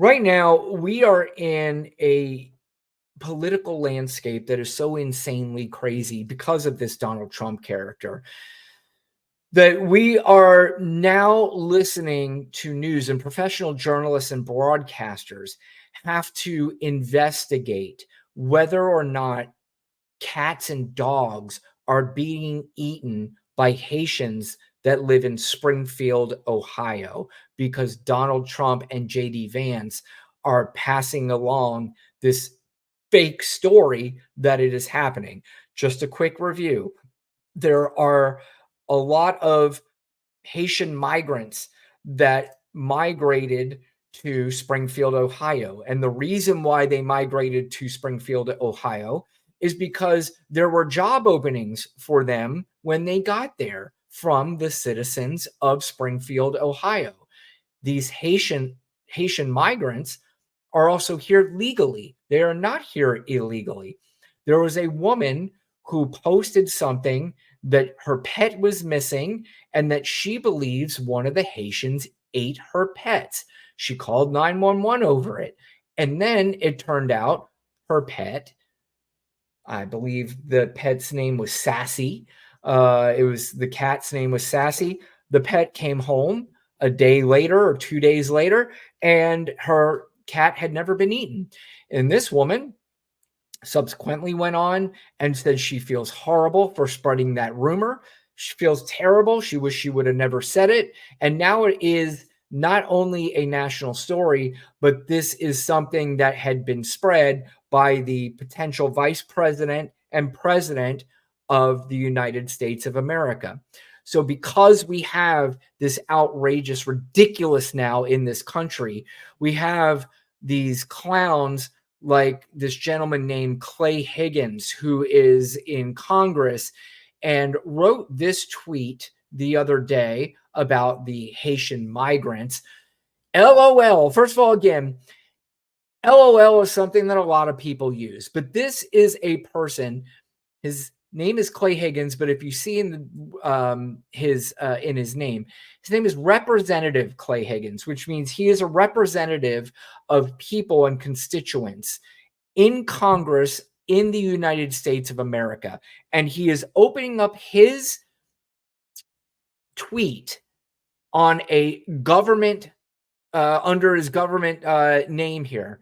Right now, we are in a political landscape that is so insanely crazy because of this Donald Trump character that we are now listening to news, and professional journalists and broadcasters have to investigate whether or not cats and dogs are being eaten by Haitians that live in Springfield, Ohio, because Donald Trump and JD Vance are passing along this fake story that it is happening. Just a quick review. There are a lot of Haitian migrants that migrated to Springfield, Ohio. And the reason why they migrated to Springfield, Ohio is because there were job openings for them when they got there from the citizens of Springfield, Ohio. These Haitian migrants are also here legally. They are not here illegally. There was a woman who posted something that her pet was missing and that she believes one of the Haitians ate her pets. She called 911 over it. And then it turned out her pet, I believe the pet's name was Sassy. The cat's name was Sassy. The pet came home a day later or 2 days later, and her cat had never been eaten. And this woman subsequently went on and said she feels horrible for spreading that rumor. She feels terrible. She wished she would have never said it. And now it is not only a national story, but this is something that had been spread by the potential vice president and president of the United States of America. So because we have this outrageous, ridiculous now in this country, we have these clowns like this gentleman named Clay Higgins, who is in Congress and wrote this tweet the other day about the Haitian migrants. LOL. First of all, again, LOL is something that a lot of people use, but this is a person. His name is Clay Higgins, but if you see in his name is Representative Clay Higgins, which means he is a representative of people and constituents in Congress in the United States of America. And he is opening up his tweet on a government, under his government name here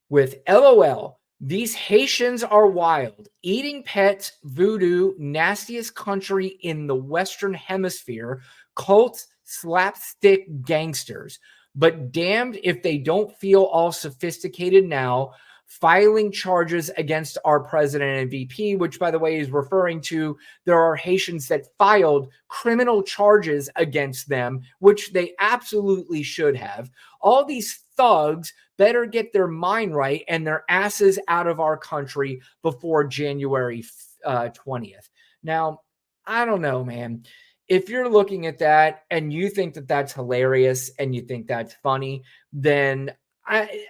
with LOL. These Haitians are wild, eating pets, voodoo, nastiest country in the Western Hemisphere, cults, slapstick gangsters. But damned if they don't feel all sophisticated now, filing charges against our president and VP, which, by the way, is referring to there are Haitians that filed criminal charges against them, which they absolutely should have. All these thugs better get their mind right and their asses out of our country before January 20th. Now, I don't know, man. If you're looking at that and you think that that's hilarious and you think that's funny, then I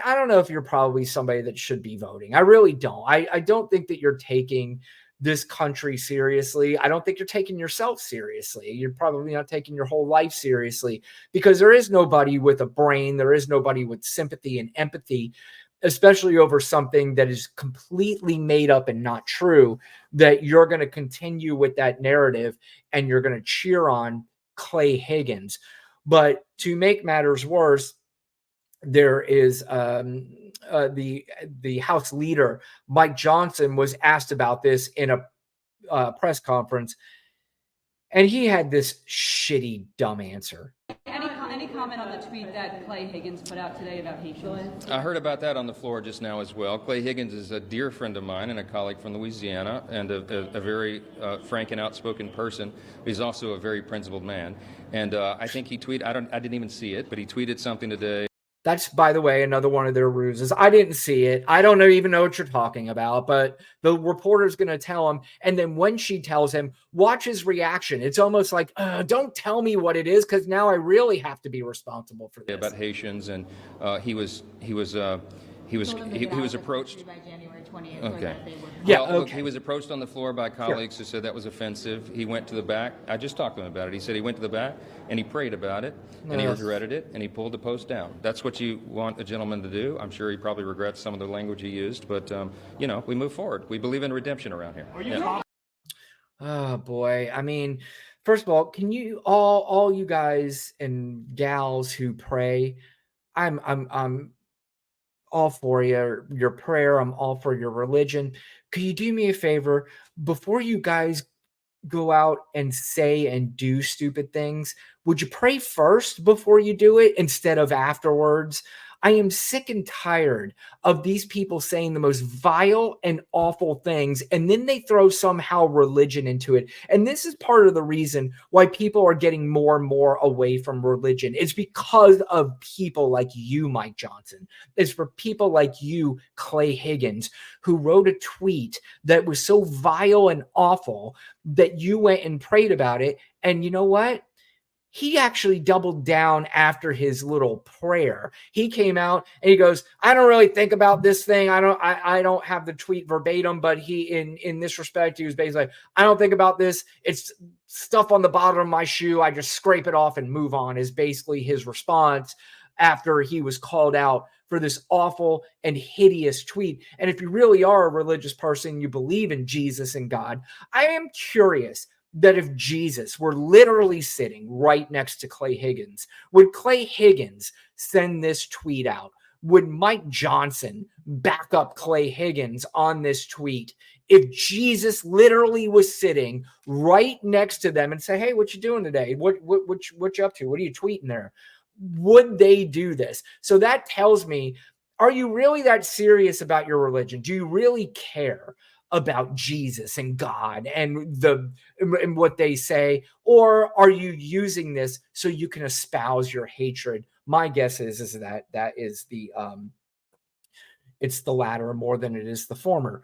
don't know if you're probably somebody that should be voting. I really don't. I don't think that you're taking this country seriously. I don't think you're taking yourself seriously. You're probably not taking your whole life seriously, because there is nobody with a brain. There is nobody with sympathy and empathy, especially over something that is completely made up and not true, that you're going to continue with that narrative and you're going to cheer on Clay Higgins. But to make matters worse, there is the House leader, Mike Johnson, was asked about this in a press conference, and he had this shitty, dumb answer. Any comment on the tweet that Clay Higgins put out today about Haitians? I heard about that on the floor just now as well. Clay Higgins is a dear friend of mine and a colleague from Louisiana, and a very frank and outspoken person. He's also a very principled man, and I think he tweeted. I didn't even see it, but he tweeted something today. That's, by the way, another one of their ruses. I didn't see it. I don't even know what you're talking about, but the reporter's going to tell him. And then when she tells him, watch his reaction. It's almost like, don't tell me what it is, because now I really have to be responsible for this. About Haitians, and he He was Told them he that was was approached. by January 20th. Okay. Or that they would. Yeah, Well, look, okay. he was approached on the floor by colleagues who said that was offensive. He went to the back. I just talked to him about it. He said he went to the back and he prayed about it and he Ugh. regretted it and he pulled the post down. That's what you want a gentleman to do. I'm sure he probably regrets some of the language he used, but you know, we move forward. We believe in redemption around here. Oh boy. I mean, first of all, can you all you guys and gals who pray, I'm all for your prayer. I'm all for your religion. Could you do me a favor before you guys go out and say and do stupid things? Would you pray first before you do it instead of afterwards? I am sick and tired of these people saying the most vile and awful things, and then they throw somehow religion into it. And this is part of the reason why people are getting more and more away from religion. It's because of people like you, Mike Johnson. It's for people like you, Clay Higgins, who wrote a tweet that was so vile and awful that you went and prayed about it. And you know what? He actually doubled down after his little prayer. He came out and he goes, I don't really think about this thing. I don't have the tweet verbatim, but he in this respect, he was basically like, I don't think about this. It's stuff on the bottom of my shoe. I just scrape it off and move on, is basically his response after he was called out for this awful and hideous tweet. And if you really are a religious person, you believe in Jesus and God, I am curious that if Jesus were literally sitting right next to Clay Higgins, would Clay Higgins send this tweet out? Would Mike Johnson back up Clay Higgins on this tweet if Jesus literally was sitting right next to them and say, hey, what you doing today? What you up to? What are you tweeting there? Would they do this? So that tells me, are you really that serious about your religion? Do you really care about Jesus and God and what they say, or are you using this so you can espouse your hatred? My guess is that is the it's the latter more than it is the former.